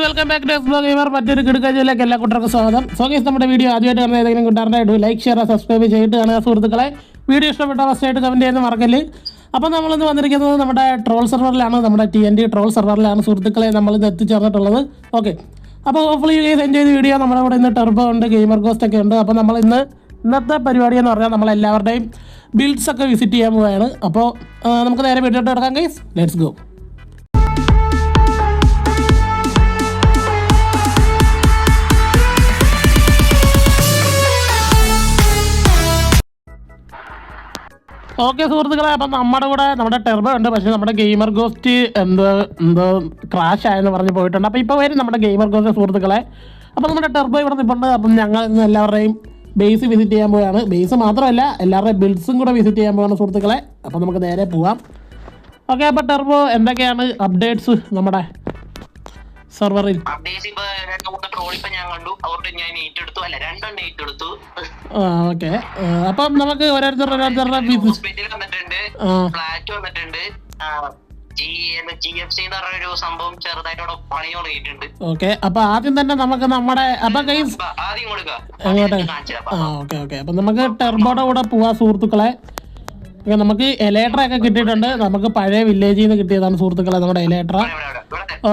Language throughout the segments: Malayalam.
Welcome back to Explo Gamer. മറ്റൊരു കിടക്കാഴ്ചയിലേക്ക് എല്ലാ കൂട്ടർക്കും സ്വാഗതം. സോ ഗൈസ്, നമ്മുടെ വീഡിയോ ആദ്യമായിട്ട് കാണുന്ന ഏതെങ്കിലും കൂട്ടുകാരുടെ ലൈക്ക്, ഷെയർ, സബ്സ്ക്രൈബ് ചെയ്തിട്ട് കാണുക സുഹൃത്തുക്കളെ. വീഡിയോ ഇഷ്ടപ്പെട്ട ഫസ്റ്റായിട്ട് കമൻറ്റ് ചെയ്യുന്ന മറക്കല്. അപ്പോൾ നമ്മളിന്ന് വന്നിരിക്കുന്നത് നമ്മുടെ ട്രോൾ സെർവറിലാണ്, നമ്മുടെ TNT ട്രോൾ സെർവറിലാണ് സുഹൃത്തുക്കളെ നമ്മളിന്ന് എത്തിച്ചേർന്നിട്ടുള്ളത്. ഓക്കെ, അപ്പോൾ ഹോപ്പ്ഫുള്ളി ഗൈസ് എൻജോയ് ചെയ്ത വീഡിയോ. നമ്മുടെ കൂടെ ഇന്ന് ടെർബോ ഉണ്ട്, ഗെയിമർ ഗോസ്റ്റ് ഒക്കെ ഉണ്ട്. അപ്പോൾ നമ്മൾ ഇന്നത്തെ പരിപാടി എന്ന് പറഞ്ഞാൽ നമ്മളെല്ലാവരുടെയും ബിൽഡ്സ് ഒക്കെ വിസിറ്റ് ചെയ്യാൻ പോവുകയാണ്. അപ്പോൾ നമുക്ക് നേരെ വീഡിയോ എടുക്കാം ഗൈസ്, ലെറ്റ്സ് ഗോ. ഓക്കെ സുഹൃത്തുക്കളെ, അപ്പം നമ്മുടെ കൂടെ നമ്മുടെ ടെർബോ ഉണ്ട്. പക്ഷേ നമ്മുടെ ഗെയിമർ ഗോസ്റ്റ് എന്തോ ക്രാഷ് ആയെന്ന് പറഞ്ഞ് പോയിട്ടുണ്ട്. അപ്പോൾ ഇപ്പോൾ വരും നമ്മുടെ ഗെയിമർ ഗോസ്റ്റ് സുഹൃത്തുക്കളെ. അപ്പോൾ നമ്മുടെ ടെർബോ ഇവിടെ നിൽപ്പുണ്ട്. അപ്പം ഞങ്ങൾ ഇന്ന് എല്ലാവരുടെയും ബേസ് വിസിറ്റ് ചെയ്യാൻ പോവുകയാണ്. ബേസ് മാത്രമല്ല, എല്ലാവരുടെയും ബിൽഡ്സും കൂടെ വിസിറ്റ് ചെയ്യാൻ പോവുകയാണ് സുഹൃത്തുക്കളെ. അപ്പോൾ നമുക്ക് നേരെ പോവാം. ഓക്കെ, അപ്പോൾ ടെർബോ എന്തൊക്കെയാണ് അപ്ഡേറ്റ്സ് നമ്മുടെ സെർവറിൽ? ഓക്കെ, അപ്പം നമുക്ക് ഓരോരുത്തരുടെ ഓക്കെ. അപ്പൊ ആദ്യം തന്നെ നമുക്ക് നമ്മുടെ ഓക്കെ ഓക്കെ അപ്പൊ നമുക്ക് ടെർബോയുടെ കൂടെ പോവാ സുഹൃത്തുക്കളെ. നമുക്ക് എലേട്ര ഒക്കെ കിട്ടിയിട്ടുണ്ട്. നമുക്ക് പഴയ വില്ലേജിൽ നിന്ന് കിട്ടിയതാണ് സുഹൃത്തുക്കളെ നമ്മുടെ എലേട്ര.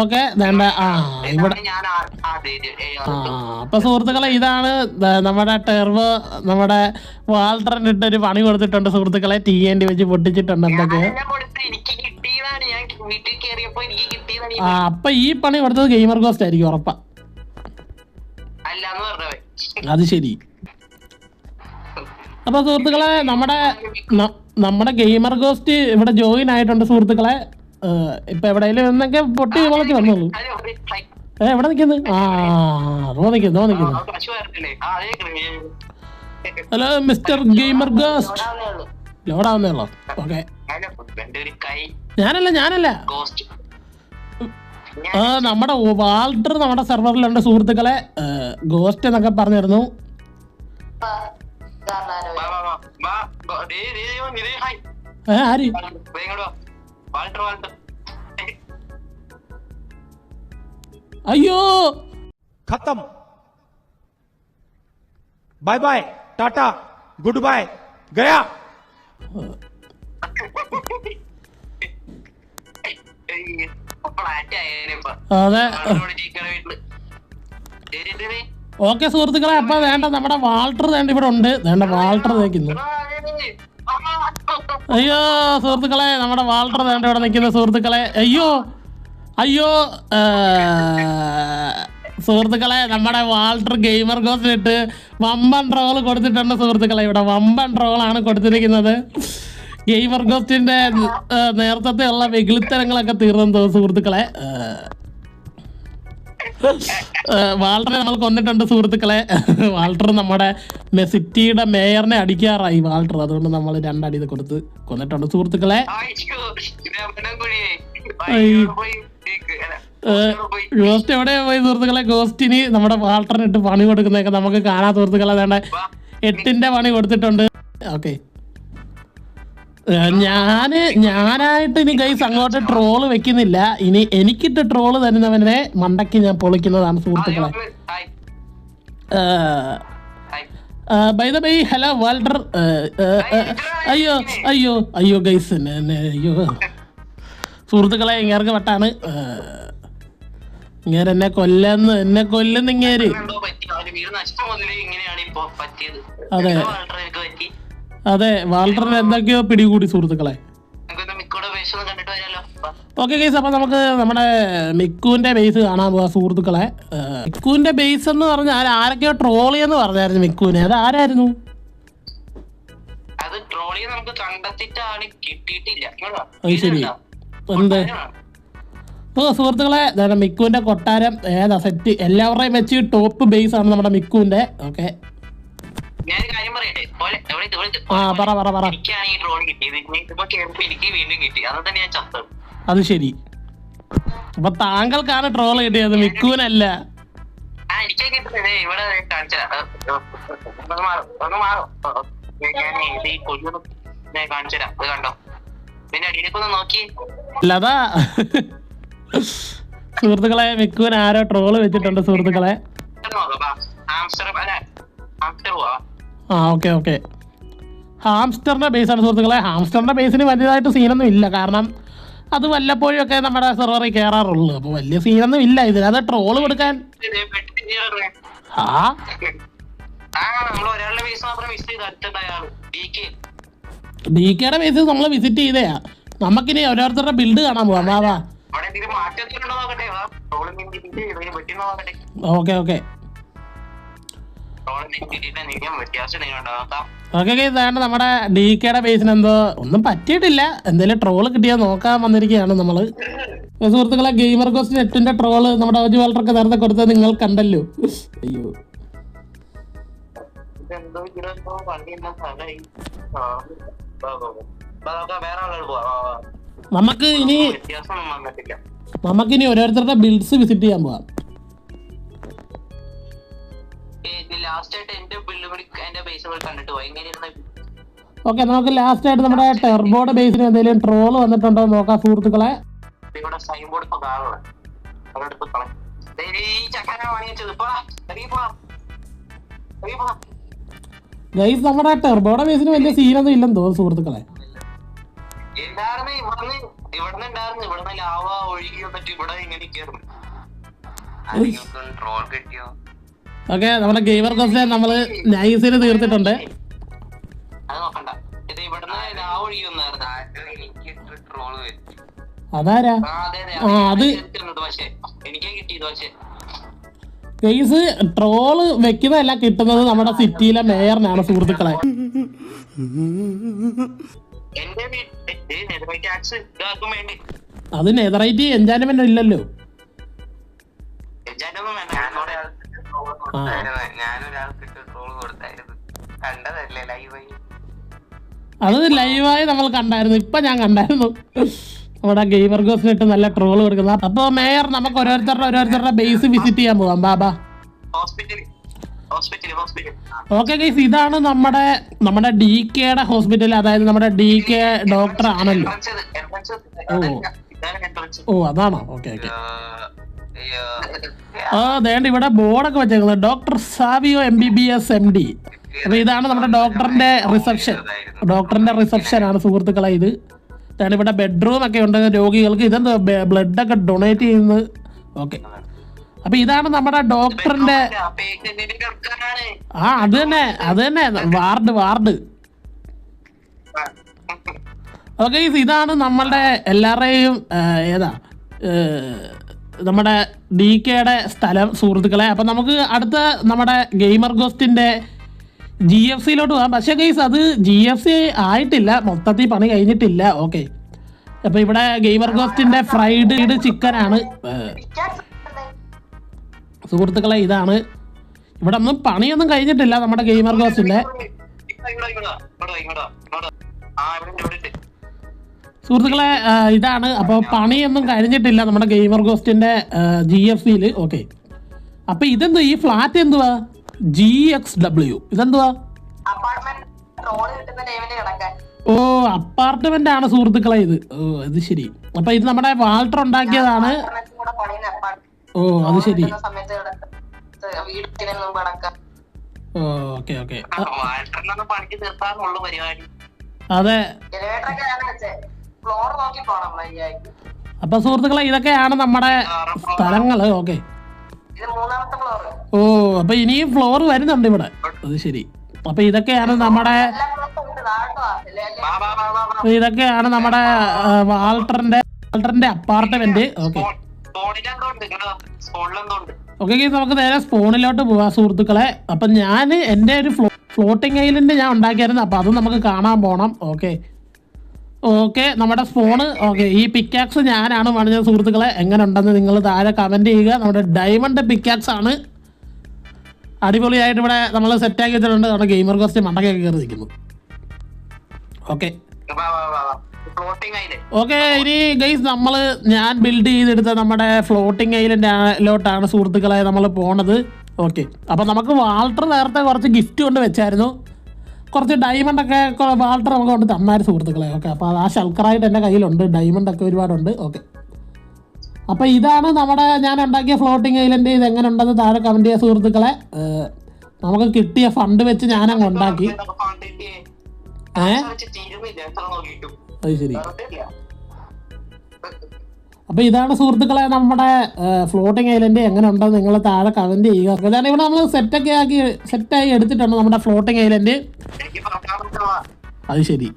ഓക്കെ, വേണ്ട ഇവിടെ അപ്പൊ സുഹൃത്തുക്കളെ ഇതാണ് നമ്മുടെ ടെർബോ നമ്മുടെ വാൾട്ടറിന് ഇട്ടൊരു പണി കൊടുത്തിട്ടുണ്ട് സുഹൃത്തുക്കളെ. TNT വെച്ച് പൊട്ടിച്ചിട്ടുണ്ട് എന്തൊക്കെ. അപ്പൊ ഈ പണി കൊടുത്തത് ഗെയിമർ ഗോസ്റ്റ് ആയിരിക്കും ഉറപ്പാ. അത് ശരി. അപ്പൊ സുഹൃത്തുക്കളെ നമ്മുടെ ഗെയിമർ ഗോസ്റ്റ് ഇവിടെ ജോയിൻ ആയിട്ടുണ്ട് സുഹൃത്തുക്കളെ. ഇപ്പൊ എവിടെയെങ്കിലും എന്നൊക്കെ പൊട്ടി മുളച്ച് വന്നോളൂ. എവിടെ നിൽക്കുന്നു? നിൽക്കുന്നു. ഹലോ മിസ്റ്റർ ഗെയിമർ ഗോസ്റ്റ്, ലോഡാവുന്നേ ഉള്ളോ? ഓക്കെ, ഞാനല്ല നമ്മുടെ വാൾട്ടർ നമ്മുടെ സെർവറിലുണ്ട് സുഹൃത്തുക്കളെ. ഗോസ്റ്റ് എന്നൊക്കെ പറഞ്ഞിരുന്നു. ആര്? അയ്യോ, खत्म, bye bye, tata, goodbye, गया. അതെ. ഓക്കെ സുഹൃത്തുക്കളെ, അപ്പൊ വേണ്ട നമ്മുടെ വാൾട്ടർ വേണ്ട ഇവിടെ ഉണ്ട്. വേണ്ട വാൾട്ടർ നിൽക്കുന്നു. അയ്യോ സുഹൃത്തുക്കളെ, നമ്മുടെ വാൾട്ടർ വേണ്ട ഇവിടെ നിൽക്കുന്നു സുഹൃത്തുക്കളെ. അയ്യോ സുഹൃത്തുക്കളെ, നമ്മുടെ വാൾട്ടർ ഗെയിമർ ഗോസ്റ്റിലിട്ട് വമ്പൻ ട്രോൾ കൊടുത്തിട്ടുണ്ട് സുഹൃത്തുക്കളെ. ഇവിടെ വമ്പൻ ട്രോളാണ് കൊടുത്തിരിക്കുന്നത്. ഗെയിമർ ഗോസ്റ്റിന്റെ നേരത്തെ ഉള്ള വെകിളിത്തരങ്ങളൊക്കെ തീർന്നു സുഹൃത്തുക്കളെ. വാൾട്ടറെ നമ്മൾ കൊന്നിട്ടുണ്ട് സുഹൃത്തുക്കളെ. വാൾട്ടർ നമ്മുടെ സിറ്റിയുടെ മേയറിനെ അടിക്കാറായി വാൾട്ടർ. അതുകൊണ്ട് നമ്മൾ 2 അടി കൊടുത്ത് കൊന്നിട്ടുണ്ട് സുഹൃത്തുക്കളെ. ഗോസ്റ്റ് എവിടെയാ പോയി സുഹൃത്തുക്കളെ? ഗോസ്റ്റിന് നമ്മുടെ വാൾട്ടറിനിട്ട് പണി കൊടുക്കുന്നതൊക്കെ നമുക്ക് കാണാൻ സുഹൃത്തുക്കളെ. വേണ്ട 8ന്റെ പണി കൊടുത്തിട്ടുണ്ട്. ഓക്കെ, ഞാനായിട്ട് ഇനി ഗൈസ് അങ്ങോട്ട് ട്രോള് വെക്കുന്നില്ല. ഇനി എനിക്കിട്ട് ട്രോള് തരുന്നവനെ മണ്ടയ്ക്ക് ഞാൻ പൊളിക്കുന്നതാണ് സുഹൃത്തുക്കളെ. By the by, hello Walter. അയ്യോ ഗൈസ്, അയ്യോ സുഹൃത്തുക്കളെ, ഇങ്ങേർക്ക് വട്ടാണ്. ഇങ്ങേര് എന്നെ കൊല്ലുന്ന ഇങ്ങേര്. അതെ, വാൾട്ടറിന് എന്തൊക്കെയോ പിടികൂടി സുഹൃത്തുക്കളെ. ഓക്കെ ഗൈസ്, അപ്പൊ നമുക്ക് നമ്മുടെ മിക്കുവിന്റെ ബേസ് കാണാൻ പോവാ സുഹൃത്തുക്കളെ. മിക്കുവിന്റെ ബേസ് എന്ന് പറഞ്ഞാൽ ആരൊക്കെയോ ട്രോൾ എന്ന് പറഞ്ഞായിരുന്നു മിക്കുവിനെ. അത് ആരായിരുന്നു? അത് ശരി. എന്ത്? സുഹൃത്തുക്കളെ, മിക്കുവിന്റെ കൊട്ടാരം ഏതാ സെറ്റ്? എല്ലാവരുടെയും വെച്ച് ടോപ്പ് ബേസ് ആണ് നമ്മുടെ മിക്കുവിന്റെ. ഓക്കെ, പറ. അത് ശരി. അപ്പൊ താങ്കൾക്കാണ് ട്രോൾ കിട്ടിയത്, മിക്കുവിനല്ല. അല്ലതാ സുഹൃത്തുക്കളെ മിക്കുവിന് ആരോ ട്രോള് വെച്ചിട്ടുണ്ട് സുഹൃത്തുക്കളെ. ആ ഓക്കെ ഓക്കെ. ഹാംസ്റ്ററിന്റെ ബേസാണ് സുഹൃത്തുക്കളെ. ഹാംസ്റ്ററിന്റെ ബേസിന് വലിയതായിട്ട് സീനൊന്നും ഇല്ല, കാരണം അത് വല്ലപ്പോഴും ഒക്കെ നമ്മുടെ സെർവറിൽ കയറാറുള്ളൂ. അപ്പോൾ വലിയ സീനൊന്നും ഇല്ല ഇതിന്. അത് ട്രോള് കൊടുക്കാൻ DKയുടെ ബേസ് നമ്മൾ വിസിറ്റ് ചെയ്തയാ. നമുക്കിനി ഓരോരുത്തരുടെ ബിൽഡ് കാണാൻ പോവാം. വാ ഓക്കെ ഓക്കെ ഓക്കെ. ഇതാണ് നമ്മുടെ DKയുടെ ബേസിന് എന്തോ ഒന്നും പറ്റിയിട്ടില്ല. എന്തെങ്കിലും ട്രോള് കിട്ടിയാൽ നോക്കാൻ വന്നിരിക്കുകയാണ് നമ്മള്. സുഹൃത്തുക്കളെ ഗെയിമർ ഗോസ്റ്റ് നെറ്റിന്റെ ട്രോള് നമ്മുടെ ഓജി വാൾട്ടറൊക്കെ നേരത്തെ കൊടുത്തത് നിങ്ങൾ കണ്ടല്ലോ. അയ്യോ നമുക്കിനി ഓരോരുത്തരുടെ ബിൽഡ്സ് വിസിറ്റ് ചെയ്യാൻ പോവാം. ഓക്കെ, നമുക്ക് ലാസ്റ്റ് ആയിട്ട് നമ്മുടെ ടെർബോയുടെ ബേസിന് എന്തെങ്കിലും ട്രോള് വന്നിട്ടുണ്ടോ നോക്കാം സുഹൃത്തുക്കളെ. ഗൈസ് നമ്മുടെ ടെർബോയുടെ ബേസിന് വലിയ സീനൊന്നും ഇല്ലെന്ന് തോന്നുന്നു സുഹൃത്തുക്കളെ. ഓക്കെ, നമ്മുടെ ഗെയിമർ കോസ്റ്റെ നമ്മള് നൈസിന് തീർത്തിട്ടുണ്ട്. അതാരാ? അത് ഗൈസ് ട്രോള് വെക്കുന്നതല്ല കിട്ടുന്നത് നമ്മുടെ സിറ്റിയിലെ മേയറിനാണ് സുഹൃത്തുക്കളെ. അത് നെതറൈറ്റ് എൻജാൻമെന്റ് ഇല്ലല്ലോ. അത് ലൈവായി നമ്മൾ കണ്ടായിരുന്നു. ഇപ്പൊ ഞാൻ കണ്ടായിരുന്നു നമ്മുടെ ഗെയിമർ ഗോസ്റ്റിട്ട് നല്ല ട്രോള് കൊടുക്കുന്നത്. അപ്പൊ മേയർ നമുക്ക് ഓരോരുത്തരുടെ ബേസ് വിസിറ്റ് ചെയ്യാൻ പോവാം. ബാബാ ഓക്കെ ഗൈസ്, ഇതാണ് നമ്മുടെ DKയുടെ ഹോസ്പിറ്റൽ. അതായത് നമ്മുടെ DK ഡോക്ടർ ആണല്ലോ. ഓ അതാണോ? Okay okay. ദേണ്ട ഇവിടെ ബോർഡൊക്കെ വെച്ചേക്കുന്നത് ഡോക്ടർ സാവിയോ MBBS MD. അപ്പൊ ഇതാണ് നമ്മുടെ ഡോക്ടറിന്റെ റിസപ്ഷൻ ആണ് സുഹൃത്തുക്കളെ. ഇത് ഇവിടെ ബെഡ്റൂം ഒക്കെ ഉണ്ട് രോഗികൾക്ക്. ഇതെന്താ ബ്ലഡ് ഒക്കെ ഡൊണേറ്റ് ചെയ്യുന്നത്. ഓക്കെ, അപ്പൊ ഇതാണ് നമ്മുടെ ഡോക്ടറിന്റെ. അത് തന്നെ വാർഡ്. ഓക്കെ, ഇതാണ് നമ്മളുടെ എല്ലാവരുടെയും നമ്മുടെ DKയുടെ സ്ഥലം സുഹൃത്തുക്കളെ. അപ്പം നമുക്ക് അടുത്ത നമ്മുടെ ഗെയിമർ ഗോസ്റ്റിൻ്റെ GFCയിലോട്ട് പോകാം. പക്ഷേ ഗൈസ് അത് GFC ആയിട്ടില്ല, മൊത്തത്തിൽ പണി കഴിഞ്ഞിട്ടില്ല. ഓക്കെ, അപ്പോൾ ഇവിടെ ഗെയിമർ ഗോസ്റ്റിൻ്റെ ഫ്രൈഡ് ചിക്കനാണ് സുഹൃത്തുക്കളെ. ഇതാണ് ഇവിടെ ഒന്നും പണിയൊന്നും കഴിഞ്ഞിട്ടില്ല നമ്മുടെ ഗെയിമർ ഗോസ്റ്റിൻ്റെ സുഹൃത്തുക്കളെ. ഇതാണ് അപ്പോൾ പണിയൊന്നും കഴിഞ്ഞിട്ടില്ല നമ്മുടെ ഗെയിമർ ഗോസ്റ്റിൻ്റെ GFCയിൽ. ഓക്കെ, അപ്പോൾ ഇതെന്തുവാ ഈ ഫ്ലാറ്റ് എന്തുവാ? GXW ഇതെന്തുവാ? ഓ അപ്പാർട്ട്മെന്റ് ആണ് സുഹൃത്തുക്കളെ ഇത്. ഓ അത് ശരി. അപ്പൊ ഇത് നമ്മുടെ വാൾട്ടർ ഉണ്ടാക്കിയതാണ്. ഓ അത് ശരി. Okay okay. അതെ. അപ്പൊ സുഹൃത്തുക്കളെ ഇതൊക്കെയാണ് നമ്മുടെ സ്ഥലങ്ങള്. ഓക്കെ, ഓ അപ്പൊ ഇനിയും ഫ്ലോർ വരുന്നുണ്ട് ഇവിടെ. അത് ശരി. അപ്പൊ ഇതൊക്കെയാണ് നമ്മുടെ വാൾട്ടറിന്റെ അപ്പാർട്ട്മെന്റ്. ഓക്കെ ഓക്കെ, നമുക്ക് നേരെ സ്പോണിലോട്ട് പോവാം സുഹൃത്തുക്കളെ. അപ്പൊ ഞാൻ എൻ്റെ ഒരു ഫ്ലോട്ടിംഗ് ഐലൻഡ് ഞാൻ ഉണ്ടാക്കിയായിരുന്നു. അപ്പൊ അത് നമുക്ക് കാണാൻ പോണം. ഓക്കെ നമ്മുടെ സ്പോണ്. ഓക്കെ, ഈ പിക്കാക്സ് ഞാനാണ് പണിഞ്ഞത് സുഹൃത്തുക്കളെ. എങ്ങനെ ഉണ്ടെന്ന് നിങ്ങൾ താഴെ കമന്റ് ചെയ്യുക. നമ്മുടെ ഡയമണ്ട് പിക്കാക്സ് ആണ്. അടിപൊളിയായിട്ട് ഇവിടെ നമ്മൾ സെറ്റാക്കി വെച്ചിട്ടുണ്ട്. നമ്മുടെ ഗെയിമർ കോസ്റ്റ് മണ്ടക്കൊക്കെ കയറി നിൽക്കുന്നു. ഓക്കെ, ഇനി ഗൈസ് ഞാൻ ബിൽഡ് ചെയ്തെടുത്ത നമ്മുടെ ഫ്ലോട്ടിംഗ് ഐലൻഡിലോട്ടാണ് സുഹൃത്തുക്കളെ നമ്മൾ പോണത്. ഓക്കെ, അപ്പം നമുക്ക് വാൾട്ടർ നേരത്തെ കുറച്ച് ഗിഫ്റ്റ് കൊണ്ട് വെച്ചായിരുന്നു. കുറച്ച് ഡയമണ്ടൊക്കെ വാൾട്ടർ നമുക്ക് കൊണ്ട് തന്നായിരുന്നു സുഹൃത്തുക്കളെ. ഓക്കെ, അപ്പോൾ ആ ഷൾക്കറായിട്ട് എൻ്റെ കയ്യിലുണ്ട്. ഡയമണ്ടൊക്കെ ഒരുപാടുണ്ട്. ഓക്കെ, അപ്പോൾ ഇതാണ് നമ്മുടെ ഞാൻ ഉണ്ടാക്കിയ ഫ്ലോട്ടിംഗ് ഐലൻഡ്. ഇത് എങ്ങനെ ഉണ്ടെന്ന് താഴെ കമൻറ്റ് ചെയ്യുക സുഹൃത്തുക്കളെ. നമുക്ക് കിട്ടിയ ഫണ്ട് വെച്ച് ഞാനങ്ങ് ഉണ്ടാക്കി. അത് ശരി. അപ്പോൾ ഇതാണ് സുഹൃത്തുക്കളെ നമ്മുടെ ഫ്ലോട്ടിംഗ് ഐലൻഡ്. എങ്ങനെ ഉണ്ടെന്ന് നിങ്ങൾ താഴെ കമൻറ്റ് ചെയ്യുക. അതാണ് ഇവിടെ നമ്മൾ സെറ്റായി എടുത്തിട്ടുണ്ട് നമ്മുടെ ഫ്ലോട്ടിംഗ് ഐലൻഡ്. അത് ശരി.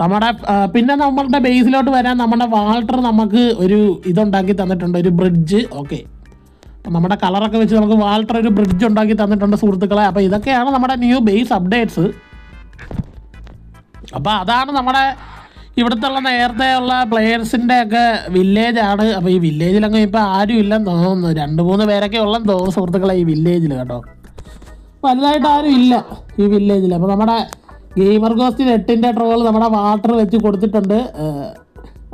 നമ്മുടെ പിന്നെ നമ്മളുടെ ബേസിലോട്ട് വരാൻ നമ്മുടെ വാൾട്ടർ നമുക്ക് ഒരു ഇതുണ്ടാക്കി തന്നിട്ടുണ്ട്, ഒരു ബ്രിഡ്ജ്. ഓക്കെ, അപ്പം നമ്മുടെ കളറൊക്കെ വെച്ച് നമുക്ക് വാൾട്ടർ ഒരു ബ്രിഡ്ജ് ഉണ്ടാക്കി തന്നിട്ടുണ്ട് സുഹൃത്തുക്കളെ. അപ്പോൾ ഇതൊക്കെയാണ് നമ്മുടെ ന്യൂ ബേസ് അപ്ഡേറ്റ്സ്. അപ്പോൾ അതാണ് നമ്മുടെ ഇവിടുത്തെ ഉള്ള നേരത്തെ ഉള്ള പ്ലെയേഴ്സിൻ്റെ ഒക്കെ വില്ലേജാണ്. അപ്പോൾ ഈ വില്ലേജിലൊക്കെ ഇപ്പോൾ ആരും ഇല്ലെന്ന് തോന്നുന്നു, 2-3 പേരൊക്കെ ഉള്ളെന്ന് തോന്നുന്നു സുഹൃത്തുക്കളെ ഈ വില്ലേജിൽ കേട്ടോ. വലുതായിട്ട് ആരും ഇല്ല ഈ വില്ലേജിൽ. അപ്പോൾ നമ്മുടെ ഗെയിമർ ഗോസ്റ്റ് 8ന്റെ ട്രോൾ നമ്മുടെ വാൾട്ടർ വെച്ച് കൊടുത്തിട്ടുണ്ട്.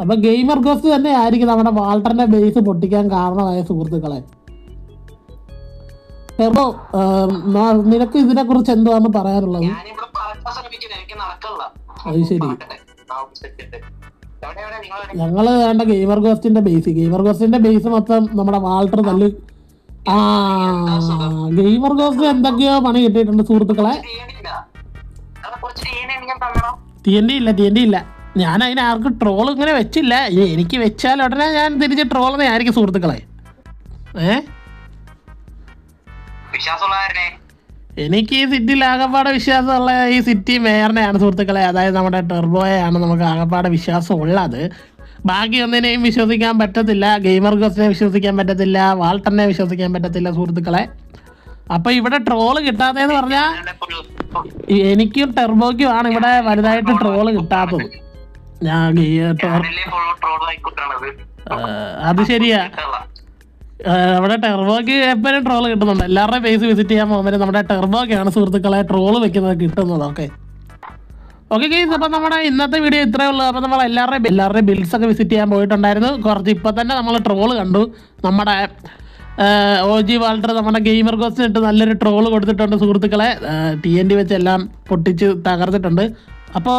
അപ്പോൾ ഗെയിമർ ഗോസ്റ്റ് തന്നെ ആയിരിക്കും നമ്മുടെ വാൾട്ടറിൻ്റെ ബേസ് പൊട്ടിക്കാൻ കാരണമായ സുഹൃത്തുക്കളെ. ടെർബോ, നിനക്ക് ഇതിനെക്കുറിച്ച് എന്തുവാണ് പറയാനുള്ളത്? അത് ശരി. ഞങ്ങൾ വേണ്ട ഗെയിമർ ഗോസ്റ്റിന്റെ ബേസ് മൊത്തം നമ്മുടെ വാൾട്ടർ തല്ലി. ഗെയിമർ ഗോസ്റ്റിന് എന്തൊക്കെയോ പണി കിട്ടിയിട്ടുണ്ട് സുഹൃത്തുക്കളെ. TNT ഇല്ല. ഞാൻ അതിന് ആർക്കും ട്രോൾ ഇങ്ങനെ വെച്ചില്ല. എനിക്ക് വെച്ചാൽ ഉടനെ ഞാൻ തിരിച്ച് ട്രോൾ ആയിരിക്കും സുഹൃത്തുക്കളെ. എനിക്ക് ഈ സിറ്റിയിൽ ആകപ്പാടെ വിശ്വാസമുള്ള ഈ സിറ്റി മേയറിനെയാണ് സുഹൃത്തുക്കളെ. അതായത് നമ്മുടെ ടെർബോയെയാണ് നമുക്ക് ആകപ്പാടെ വിശ്വാസം ഉള്ളത്. ബാക്കി ഒന്നിനെയും വിശ്വസിക്കാൻ പറ്റത്തില്ല. ഗെയിമർ ഗോസ്റ്റിനെ വിശ്വസിക്കാൻ പറ്റത്തില്ല, വാൾട്ടറിനെ വിശ്വസിക്കാൻ പറ്റത്തില്ല സുഹൃത്തുക്കളെ. അപ്പോൾ ഇവിടെ ട്രോള് കിട്ടാത്തതെന്ന് പറഞ്ഞാൽ എനിക്കും ടെർബോയ്ക്കും ആണ് ഇവിടെ വലുതായിട്ട് ട്രോള് കിട്ടാത്തത്. അത് ശരിയാ. നമ്മുടെ ടെർബോയ്ക്ക് എപ്പോഴും ട്രോള് കിട്ടുന്നുണ്ട്. എല്ലാവരുടെയും ബേസ് വിസിറ്റ് ചെയ്യാൻ പോകുന്നതിന് നമ്മുടെ ടെർബോയ്ക്കാണ് സുഹൃത്തുക്കളെ ട്രോള് വെക്കുന്നത് കിട്ടുന്നത്. ഓക്കെ ഗൈസ്, അപ്പം നമ്മുടെ ഇന്നത്തെ വീഡിയോ ഇത്രയേ ഉള്ളൂ. അപ്പോൾ നമ്മൾ എല്ലാവരുടെയും ബിൽസ് ഒക്കെ വിസിറ്റ് ചെയ്യാൻ പോയിട്ടുണ്ടായിരുന്നു. കുറച്ച് ഇപ്പം തന്നെ നമ്മൾ ട്രോള് കണ്ടു. നമ്മുടെ OG വാൾട്ടർ നമ്മുടെ ഗെയിമർ ഗോസ്റ്റിനിട്ട് നല്ലൊരു ട്രോള് കൊടുത്തിട്ടുണ്ട് സുഹൃത്തുക്കളെ. TNT വെച്ച് എല്ലാം പൊട്ടിച്ച് തകർത്തിട്ടുണ്ട്. അപ്പോൾ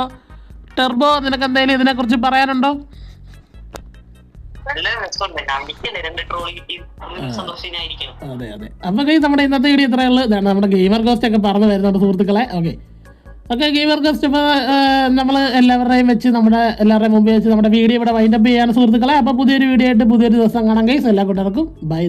ടെർബോ, നിനക്ക് എന്തെങ്കിലും ഇതിനെക്കുറിച്ച് പറയാനുണ്ടോ? അതെ. അപ്പോൾ ഗൈസ് നമ്മുടെ ഇന്നത്തെ വീഡിയോ ഇത്രയേ ഉള്ളൂ. ഇതാണ് നമ്മുടെ ഗെയിമർ ഗോസ്റ്റ് ഒക്കെ പറഞ്ഞു വരുന്നുണ്ട് സുഹൃത്തുക്കളെ. ഓക്കെ ഗെയിമർ ഗോസ്റ്റ് ഇപ്പോൾ നമ്മൾ എല്ലാവരുടെയും വെച്ച് എല്ലാവരുടെയും മുമ്പിൽ വെച്ച് നമ്മുടെ വീഡിയോ ഇവിടെ വൈൻഡപ്പ് ചെയ്യാണ് സുഹൃത്തുക്കളെ. അപ്പോൾ പുതിയൊരു വീഡിയോ ആയിട്ട് പുതിയൊരു ദിവസം കാണാം ഗൈസ്. എല്ലാ കൂട്ടർക്കും ബൈ.